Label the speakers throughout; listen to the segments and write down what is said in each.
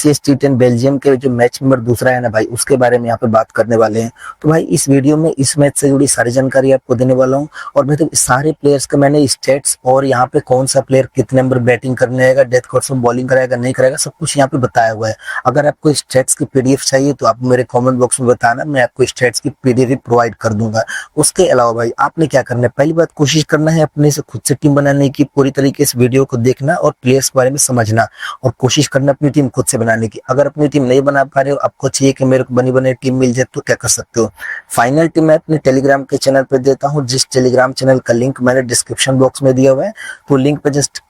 Speaker 1: CST10 Belgium के जो match number दूसरा है ना भाई, उसके बारे में यहाँ पे बात करने वाले हैं। तो भाई इस वीडियो में इस मैच से जुड़ी सारी जानकारी आपको देने वाला हूँ। और भाई तो सारे प्लेयर्स का मैंने स्टेट्स और यहाँ पे कौन सा प्लेयर कितने नंबर बैटिंग करने आएगा, डेथ कोर्स में बॉलिंग कराएगा नहीं कराएगा, सब कुछ यहाँ पे बताया हुआ है। अगर आपको स्टेट्स की पीडीएफ चाहिए तो आप मेरे कॉमेंट बॉक्स में बताना, मैं आपको स्टेट्स की पीडीएफ प्रोवाइड कर दूंगा। उसके अलावा भाई आपने क्या करना है, पहली बात कोशिश करना है अपने से खुद से टीम बनाने की, पूरी तरीके से वीडियो को देखना और प्लेयर्स के बारे में समझना, और कोशिश करना अपनी टीम खुद से बनाने की। अगर अपनी टीम नहीं बना पा रहे हो, आपको चाहिए कि मेरे को बनी बनी टीम मिल जाए, तो क्या कर सकते हो, फाइनल टीम मैं अपने टेलीग्राम के चैनल पे देता हूँ, जिस टेलीग्राम चैनल का लिंक मैंने डिस्क्रिप्शन बॉक्स में दिया हुआ है। तो लिंक पे जस्ट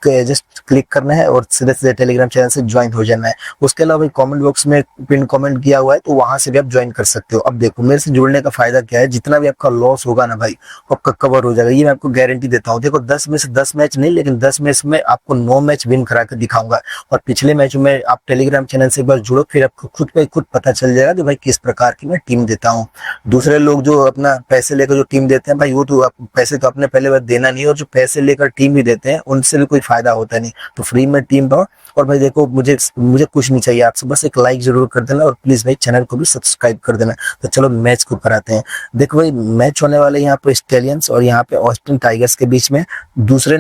Speaker 1: क्लिक करना है और सीधे सीधे टेलीग्राम चैनल से ज्वाइन हो जाना है। उसके अलावा कमेंट बॉक्स में पिन कमेंट किया हुआ है, तो वहां से भी आप ज्वाइन कर सकते हो। अब देखो मेरे से जुड़ने का फायदा क्या है, जितना भी आपका लॉस होगा ना भाई, आपका कवर हो जाएगा, ये मैं आपको गारंटी देता हूँ। देखो 10 में से 10 मैच नहीं, लेकिन 10 मैच में आपको 9 मैच विन करा के दिखाऊंगा। और पिछले मैच में आप टेलीग्राम चैनल से एक बार जुड़ो, फिर आपको खुद पे खुद पता चल जाएगा कि भाई किस प्रकार की मैं टीम देता हूँ। दूसरे लोग जो अपना पैसे लेकर जो टीम देते हैं भाई, वो तो पैसे तो अपने पहले बार देना नहीं, और जो पैसे लेकर टीम भी देते हैं उनसे भी कोई फायदा होता नहीं। तो फ्री में टीम पाओ। और भाई देखो मुझे कुछ नहीं चाहिए आपसे, बस एक लाइक जरूर कर देना, और प्लीज भाई चैनल को भी सब्सक्राइब कर देना। तो चलो मैच को कराते हैं। देखो भाई मैच होने वाले यहाँ पे स्टेलियंस और यहाँ पे ऑस्टिन टाइगर्स के बीच में दूसरा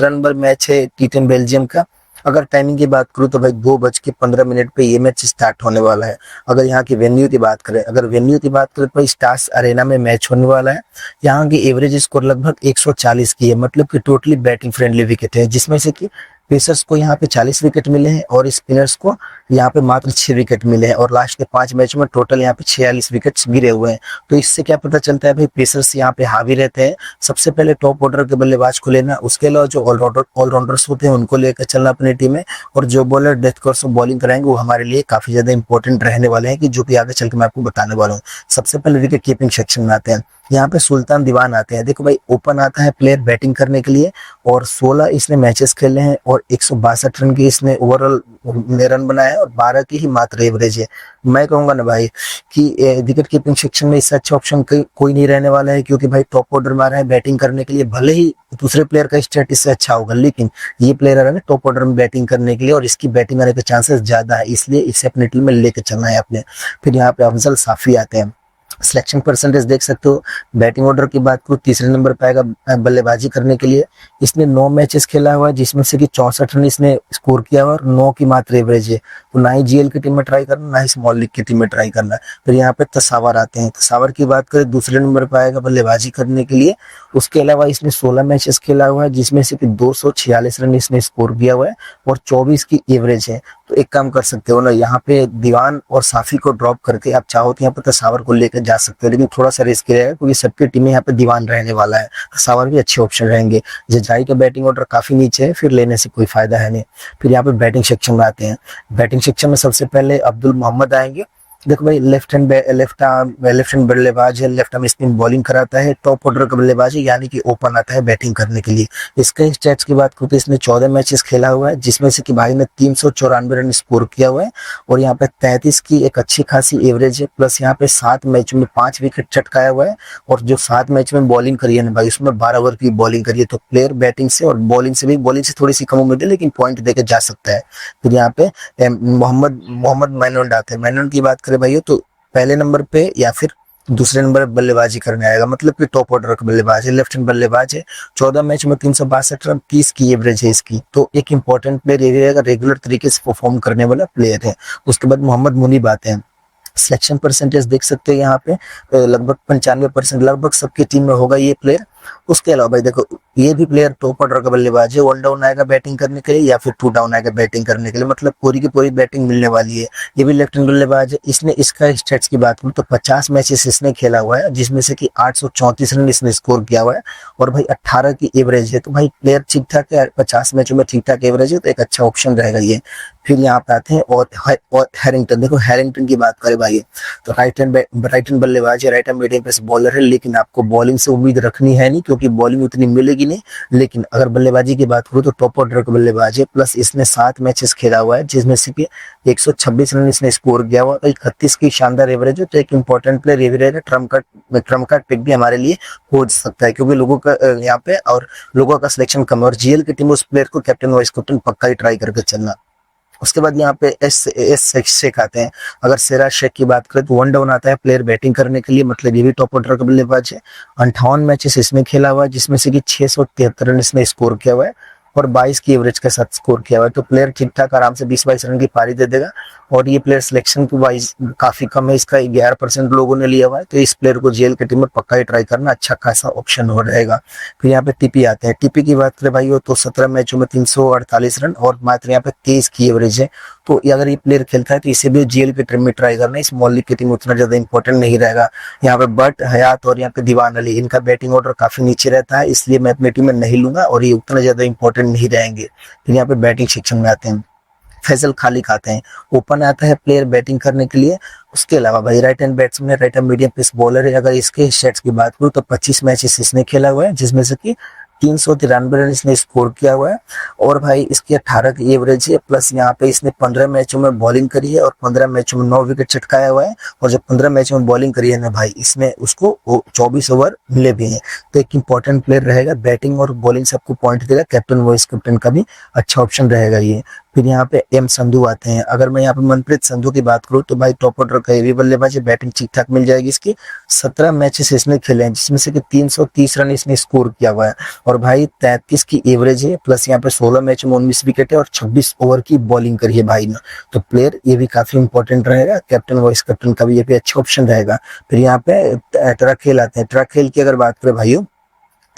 Speaker 1: नंबर मैच है T10 बेल्जियम का। अगर टाइमिंग की बात करूँ तो भाई 2:15 पे ये मैच स्टार्ट होने वाला है। अगर यहाँ की वेन्यू की बात करें तो भाई स्टार्स अरेना में मैच होने वाला है। यहाँ की एवरेज स्कोर लगभग 140 की है, मतलब कि टोटली बैटिंग फ्रेंडली विकेट है, जिसमें से कि पेसर्स को यहाँ पे 40 विकेट मिले हैं और स्पिनर्स को यहाँ पे मात्र 6 विकेट मिले हैं। और लास्ट के 5 मैच में टोटल यहाँ पे 46 विकेट गिरे हुए हैं। तो इससे क्या पता चलता है भाई, पेसर्स यहाँ पे हावी रहते हैं। सबसे पहले टॉप ऑर्डर के बल्लेबाज को लेना, उसके अलावा जो ऑलराउंडर्स होते हैं उनको लेकर चलना अपनी टीम में। और जो बॉलर डेथ कोर्स में बॉलिंग कराएंगे वो हमारे लिए काफी ज्यादा इंपॉर्टेंट रहने वाले हैं, कि जो कि आगे चल के मैं आपको बताने वाला हूँ। सबसे पहले विकेट कीपिंग सेक्शन में आते हैं। यहाँ पे सुल्तान दीवान आते हैं। देखो भाई ओपन आता है प्लेयर बैटिंग करने के लिए, और 16 इसने मैचेस खेले हैं और 162 रन की इसने ओवरऑल रन बनाया है, और 12 की ही मात्र एवरेज है। मैं कहूंगा ना भाई कि विकेट कीपिंग सेक्शन में इससे अच्छा ऑप्शन कोई नहीं रहने वाला है, क्योंकि भाई टॉप ऑर्डर में आ रहा है बैटिंग करने के लिए। भले ही दूसरे प्लेयर का स्टेट इससे अच्छा होगा, लेकिन ये प्लेयर आ रहा है टॉप ऑर्डर में बैटिंग करने के लिए, और इसकी बैटिंग आने के चांसेस ज्यादा है, इसलिए इसे अपनी टीम में लेकर चलना है अपने। फिर यहाँ पे अफजल साफी आते हैं। सिलेक्शन परसेंटेज देख सकते हो। बैटिंग ऑर्डर की बात करूँ, तीसरे नंबर पे आएगा बल्लेबाजी करने के लिए। इसने 9 मैचेस खेला हुआ है, जिसमें से कि 64 रन इसने स्कोर किया हुआ और 9 की मात्र एवरेज है। तो ना ही जीएल की टीम में ट्राई करना, ना ही स्मॉल लीग की टीम में ट्राई करना। फिर यहाँ पे तसावर आते हैं। तसावर की बात करें, दूसरे नंबर पे आएगा बल्लेबाजी करने के लिए। उसके अलावा इसने 16 मैचेस खेला हुआ है, जिसमें से कि 246 रन इसने स्कोर किया हुआ है और 24 की एवरेज है। तो एक काम कर सकते हो ना, यहाँ पे दीवान और साफी को ड्रॉप करके आप चाहो तो यहाँ पे तसावर को लेकर जा सकते हो, लेकिन थोड़ा सा रिस्क रहेगा, क्योंकि सबकी टीम में यहाँ पे दीवान रहने वाला है। तसावर भी अच्छे ऑप्शन रहेंगे। जजाई का बैटिंग ऑर्डर काफी नीचे है, फिर लेने से कोई फायदा है नहीं। फिर यहाँ पे बैटिंग सेक्शन में आते हैं। बैटिंग सेक्शन में सबसे पहले अब्दुल मोहम्मद आएंगे। देखो भाई लेफ्ट हैंड बल्लेबाज है, लेफ्ट आर्म स्पिन बॉलिंग कराता है, टॉप ऑर्डर का बल्लेबाज है, यानी कि ओपन आता है बैटिंग करने के लिए। इसके स्टैट्स की बात करूँ तो इसने 14 मैचेस खेला हुआ है, जिसमें से कि भाई ने 394 रन स्कोर किया हुआ है, और यहाँ पे 33 की एक अच्छी खासी एवरेज है। प्लस यहाँ पे 7 मैच में 5 विकेट चटकाया हुआ है, और जो 7 मैच में बॉलिंग करी है ना भाई, उसमें 12 ओवर की बॉलिंग करी है। तो प्लेयर बैटिंग से और बॉलिंग से थोड़ी सी कम उम्मीद है, लेकिन पॉइंट देके जा सकता है। फिर यहाँ पे मोहम्मद मैनोल्ड आते हैं। मैनोल्ड की बात करें भाई तो पहले नंबर पे या फिर दूसरे नंबर पे बल्लेबाजी करने आएगा, मतलब कि टॉप ऑर्डर का बल्लेबाज है, लेफ्ट हैंड बल्लेबाज है। 14 मैच में 362 रन, 30 की एवरेज है इसकी। तो एक इंपॉर्टेंट प्लेयर ये रहेगा, रेगुलर तरीके से परफॉर्म करने वाला प्लेयर है। उसके बाद मोहम्मद मुनीब आते हैं। सिलेक्शन परसेंटेज देख सकते हैं यहाँ पे लगभग 95%, लगभग सबकी टीम में होगा ये प्लेयर। उसके अलावा भाई देखो ये भी प्लेयर टॉप ऑर्डर का बल्लेबाज है। 1 डाउन आएगा बैटिंग करने के लिए या फिर 2 डाउन आएगा बैटिंग करने के लिए, मतलब पूरी की पूरी बैटिंग मिलने वाली है। ये भी लेफ्ट हैंड बल्लेबाज है। इसने इसका स्टेट्स की बात करूँ तो 50 मैचेस इसने खेला हुआ है, जिसमें से कि 834 रन इसने स्कोर किया हुआ है, और भाई 18 की एवरेज है। तो भाई प्लेयर ठीक ठाक है, 50 मैचों में ठीक ठाक एवरेज है, तो एक अच्छा ऑप्शन रहेगा ये। फिर यहाँ पे आते हैं और हैरिंगटन। देखो हैरिंगटन की बात करें भाई तो राइट हैंड बल्लेबाज है, right hand medium pace bowler है, लेकिन आपको बॉलिंग से उम्मीद रखनी है नहीं, क्योंकि बॉलिंग उतनी मिलेगी नहीं। लेकिन अगर बल्लेबाजी की बात करूँ तो टॉप ऑर्डर का बल्लेबाज है। प्लस इसने 7 मैचेस खेला हुआ है, जिसमें से 126 रन इसने स्कोर किया हुआ, 31 की शानदार एवरेज है। तो एक इंपॉर्टेंट प्लेयर एवरेज है। ट्रम्प कार्ड पिक भी हमारे लिए हो सकता है, क्योंकि लोगों का यहाँ पे और लोगों का सिलेक्शन कम है, और जीएल की टीम उस प्लेयर को कैप्टन वाइस कैप्टन पक्का ही ट्राई करके चलना। उसके बाद यहाँ पे एस शेख आते हैं। अगर सिराज शेख की बात करें तो 1 डाउन आता है प्लेयर बैटिंग करने के लिए, मतलब ये भी टॉप ऑर्डर का बल्लेबाज है। 58 मैचेस इसमें खेला हुआ है, जिसमें से कि 673 रन इसने स्कोर किया हुआ है और 22 की एवरेज के साथ स्कोर किया हुआ है। तो प्लेयर ठीक ठाक आराम से 20-22 रन की पारी दे देगा। और ये प्लेयर सिलेक्शन की वाइज काफी कम है, इसका 11% लोगों ने लिया हुआ है। तो इस प्लेयर को जेल की टीम में पक्का ही ट्राई करना अच्छा खासा ऑप्शन हो रहेगा। फिर यहाँ पे टीपी आते हैं। टीपी की बात करें भाई तो 17 मैचों में 348 रन और मात्र यहाँ पे 23 की एवरेज है। तो अगर ये प्लेयर खेलता है तो इसे भी जेल की टीम में ट्राई करना, इस मॉल लीग की टीम उतना ज्यादा इंपॉर्टेंट नहीं रहेगा। यहाँ पे बट हयात और यहाँ पे दीवान अली, इनका बैटिंग ऑर्डर काफी नीचे रहता है, इसलिए मैं अपनी टीम में नहीं लूंगा और ये उतना ज्यादा इंपॉर्टेंट नहीं रहेंगे। फिर यहाँ पे बैटिंग सेक्शन में आते हैं। फैसल खालिक आते हैं। ओपन आता है प्लेयर बैटिंग करने के लिए। उसके अलावा भाई right hand batsman, right hand medium pace bowler है। अगर इसके स्टैट्स की बात करूँ तो 25 मैचेस इसने खेला हुआ है, जिसमें से कि 393 रन इसने स्कोर किया हुआ है और भाई इसकी 18 की एवरेज है। प्लस यहाँ पे इसने 15 मैचों में बॉलिंग करी है और 15 मैचों में 9 विकेट चटकाया हुआ है। और जब 15 मैचों में बॉलिंग करी है ना भाई, इसमें उसको 24 ओवर मिले भी हैं। तो एक इंपॉर्टेंट प्लेयर रहेगा, बैटिंग और बॉलिंग से आपको पॉइंट देगा। कैप्टन वाइस कैप्टन का भी अच्छा ऑप्शन रहेगा ये। फिर यहाँ पे एम संधू आते हैं। अगर मैं यहाँ पे मनप्रीत संधू की बात करूँ तो भाई टॉप ऑर्डर का ये भी बल्लेबाज है, बैटिंग ठीक ठाक मिल जाएगी इसकी। 17 मैचेस इसने खेले हैं, जिसमें से कि 330 रन इसने स्कोर किया हुआ है और भाई 33 की एवरेज है। प्लस यहाँ पे 16 मैच में 19 विकेट है और 26 ओवर की बॉलिंग करी है भाई ने। तो प्लेयर ये भी काफी इंपॉर्टेंट रहेगा, कैप्टन वाइस कैप्टन का भी ये भी अच्छा ऑप्शन रहेगा। फिर यहाँ पे ट्रैकेल आते हैं। ट्रैकेल की अगर बात करें भाइयों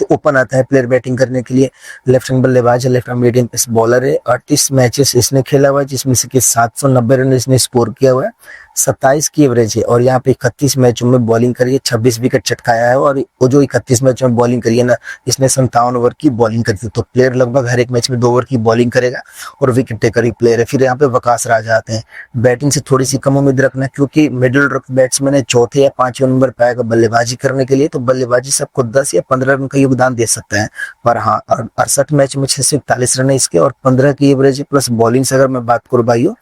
Speaker 1: तो ओपन आता है प्लेयर बैटिंग करने के लिए। लेफ्ट हैंड बल्लेबाज है, left hand medium pace bowler है। 38 मैचेस इसने खेला हुआ है, जिसमें से कि 790 रन इसने स्कोर किया हुआ है। 27 की एवरेज है और यहाँ पे 31 मैचों में बॉलिंग करी है, 26 विकेट चटकाया है। और वो जो 31 मैचों में बॉलिंग करी है ना, इसने 57 ओवर की बॉलिंग करी थी। तो प्लेयर लगभग हर एक मैच में 2 ओवर की बॉलिंग करेगा और विकेट टेकर ही प्लेयर है। फिर यहाँ पे वकास राजा आते हैं। बैटिंग से थोड़ी सी कम उम्मीद रखना, क्योंकि मिडिल ऑर्डर बैट्समैन है, चौथे या 5वें नंबर पे आएगा बल्लेबाजी करने के लिए। तो बल्लेबाजी सबको 10 या 15 रन का योगदान दे सकता है। पर हाँ, 68 मैच में 641 रन है इसके और 15 की एवरेज है। प्लस बॉलिंग से अगर मैं बात करूँ भाइयों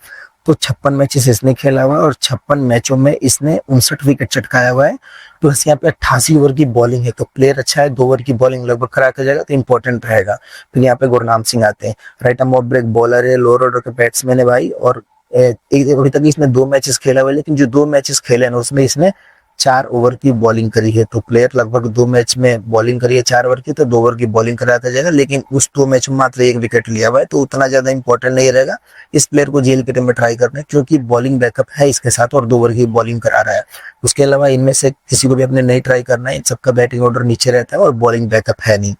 Speaker 1: तो 56 मैचेस इसने खेला हुआ है और 56 मैचों में इसने 59 विकेट चटकाया हुआ है। प्लस यहाँ पे 88 ओवर की बॉलिंग है। तो प्लेयर अच्छा है, 2 ओवर की बॉलिंग लगभग करा कर जाएगा तो इंपॉर्टेंट रहेगा। फिर यहाँ पे गुरनाम सिंह आते हैं। Right arm off break bowler है, लोअर ऑर्डर के बैट्समैन है भाई। और अभी तक इसने 2 मैचेस खेला हुआ है, लेकिन जो 2 मैचेस खेले हैं उसमें इसने 4 ओवर की बॉलिंग करी है। तो प्लेयर लगभग 2 मैच में बॉलिंग करी है 4 ओवर की, तो 2 ओवर की बॉलिंग कराता जाएगा। लेकिन उस 2 मैच में मात्र 1 विकेट लिया हुआ है, तो उतना ज्यादा इंपॉर्टेंट नहीं रहेगा। इस प्लेयर को जेल के टीम में ट्राई करना है, क्योंकि बॉलिंग बैकअप है इसके साथ और 2 ओवर की बॉलिंग करा रहा है। उसके अलावा इनमें से किसी को भी अपने नहीं ट्राई करना है, इन सबका बैटिंग ऑर्डर नीचे रहता है और बॉलिंग बैकअप है नहीं।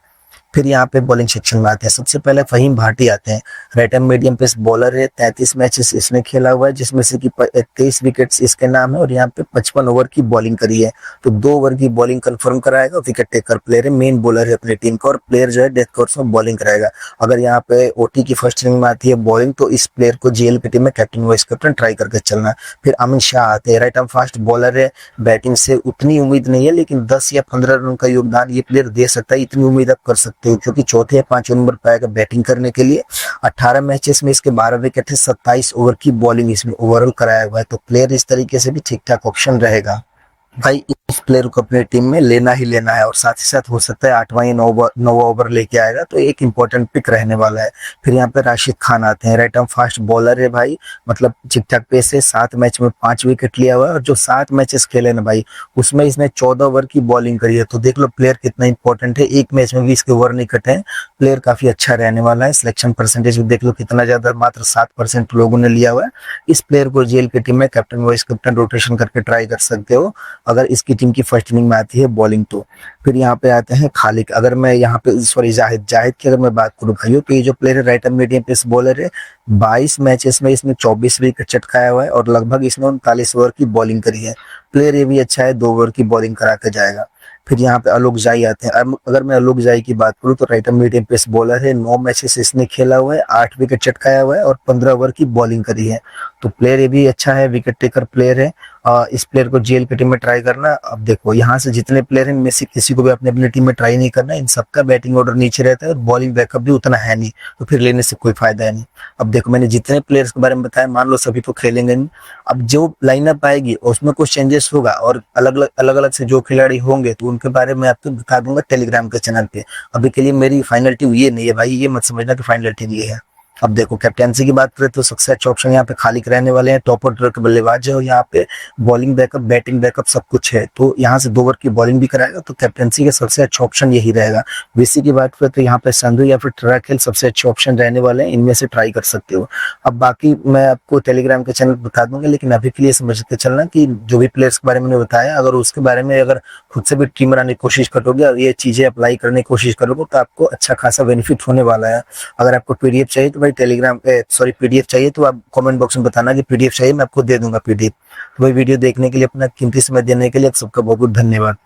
Speaker 1: फिर यहाँ पे बॉलिंग सेक्शन में आते हैं। सबसे पहले फहीम भाटी आते हैं। Right hand medium pace bowler है, 33 मैचेस इसने खेला हुआ है, जिसमें से कि 23 विकेट्स इसके नाम है और यहाँ पे 55 ओवर की बॉलिंग करी है। तो 2 ओवर की बॉलिंग कंफर्म कराएगा। विकेट टेकर प्लेयर है, मेन बॉलर है अपनी टीम का और प्लेयर जो है डेथ कोर्स में बॉलिंग कराएगा। अगर यहाँ पे ओटी की फर्स्ट इनिंग में आती है बॉलिंग, तो इस प्लेयर को जेल की टीम में कैप्टन वाइस कैप्टन ट्राई करके चलना। फिर अमित शाह आते हैं। राइट आर्म फास्ट बॉलर है, बैटिंग से उतनी उम्मीद नहीं है, लेकिन 10 या 15 रन का योगदान ये प्लेयर दे सकता है, इतनी उम्मीद आप कर सकते हो, क्योंकि चौथे 5 नंबर पे आएगा बैटिंग करने के लिए। 18 मैचेस में इसके 12 विकेट है, 27 ओवर की बॉलिंग इसमें ओवरऑल कराया हुआ है। तो प्लेयर इस तरीके से भी ठीक ठाक ऑप्शन रहेगा। भाई इस प्लेयर को अपने टीम में लेना ही लेना है और साथ ही साथ हो सकता है 8वां या 9वां ओवर लेके आएगा, तो एक इंपॉर्टेंट पिक रहने वाला है। फिर यहाँ पे राशिद खान आते हैं। राइट आर्म फास्ट बॉलर है भाई, मतलब ठीक ठाक पेस है। 7 मैच में 5 विकेट लिया हुआ है और जो 7 मैचेस खेले ना भाई, उसमें इसने 14 ओवर की बॉलिंग करी है। तो देख लो प्लेयर कितना इंपॉर्टेंट है। एक मैच में भी इसके ओवर नहीं कटे हैं। प्लेयर काफी अच्छा रहने वाला है। सिलेक्शन परसेंटेज भी देख लो कितना ज्यादा, मात्र 7% लोगों ने लिया हुआ है। इस प्लेयर को जेल की टीम में कैप्टन वाइस कैप्टन रोटेशन करके ट्राई कर सकते हो, अगर इसकी टीम की फर्स्ट इनिंग में आती है बॉलिंग तो। फिर यहाँ पे आते हैं खालिक। अगर मैं यहाँ पे जाहिद की अगर मैं बात करूँ भाइयों, तो ये जो प्लेयर है right arm medium pace bowler है। 22 मैचेस में इसने 24 विकेट चटकाया हुआ है और लगभग इसने 39 ओवर की बॉलिंग करी है। प्लेयर ये भी अच्छा है, 2 ओवर की बॉलिंग करा के जाएगा। फिर यहाँ पे आलोक जाई आते हैं। अगर मैं आलोक जाई की बात करूँ तो right arm medium pace bowler है। 9 मैचेस इसने खेला हुआ है, 8 विकेट चटकाया हुआ है और 15 ओवर की बॉलिंग करी है। तो प्लेयर ये भी अच्छा है, विकेट टेकर प्लेयर है। इस प्लेयर को जेल की टीम में ट्राई करना। अब देखो यहाँ से जितने प्लेयर हैं, इनमें से किसी को भी अपनी टीम में ट्राई नहीं करना। इन सबका बैटिंग ऑर्डर नीचे रहता है और बॉलिंग बैकअप भी उतना है नहीं, तो फिर लेने से कोई फायदा है नहीं। अब देखो मैंने जितने प्लेयर्स के बारे में बताया, मान लो सभी तो खेलेंगे नहीं। अब जो लाइनअप आएगी उसमें कुछ चेंजेस होगा और अलग अलग से जो खिलाड़ी होंगे तो उनके बारे में आपको बता दूंगा टेलीग्राम के चैनल पे। अभी के लिए मेरी फाइनल टीम ये नहीं है भाई, ये मत समझना कि फाइनल टीम ये है। अब देखो कैप्टेंसी की बात करें तो सबसे अच्छे ऑप्शन यहाँ पे खालिद रहने वाले हैं। टॉप ऑर्डर के बल्लेबाज है और यहाँ पे बॉलिंग बैकअप, बैटिंग बैकअप सब कुछ है, तो यहाँ से 2 ओवर की बॉलिंग भी कराएगा, तो कैप्टेंसी का सबसे अच्छा ऑप्शन यही रहेगा। वीसी की बात करें तो यहाँ पे संधू या फिर ट्रैकेल सबसे अच्छे ऑप्शन रहने वाले हैं, इनमें से ट्राई कर सकते हो। अब बाकी मैं आपको टेलीग्राम के चैनल बता दूंगा, लेकिन अभी के लिए समझते चलना कि जो भी प्लेयर्स के बारे में मैंने बताया, अगर उसके बारे में अगर खुद से भी टीम बनाने की कोशिश करोगे और ये चीजें अप्लाई करने की कोशिश करोगे तो आपको अच्छा खासा बेनिफिट होने वाला है। अगर आपको पीडीएफ चाहिए तो भाई पीडीएफ चाहिए तो आप कमेंट बॉक्स में बताना कि पीडीएफ चाहिए, मैं आपको दे दूंगा पीडीएफ। तो भाई वीडियो देखने के लिए, अपना कीमती समय देने के लिए आप सबका बहुत बहुत धन्यवाद।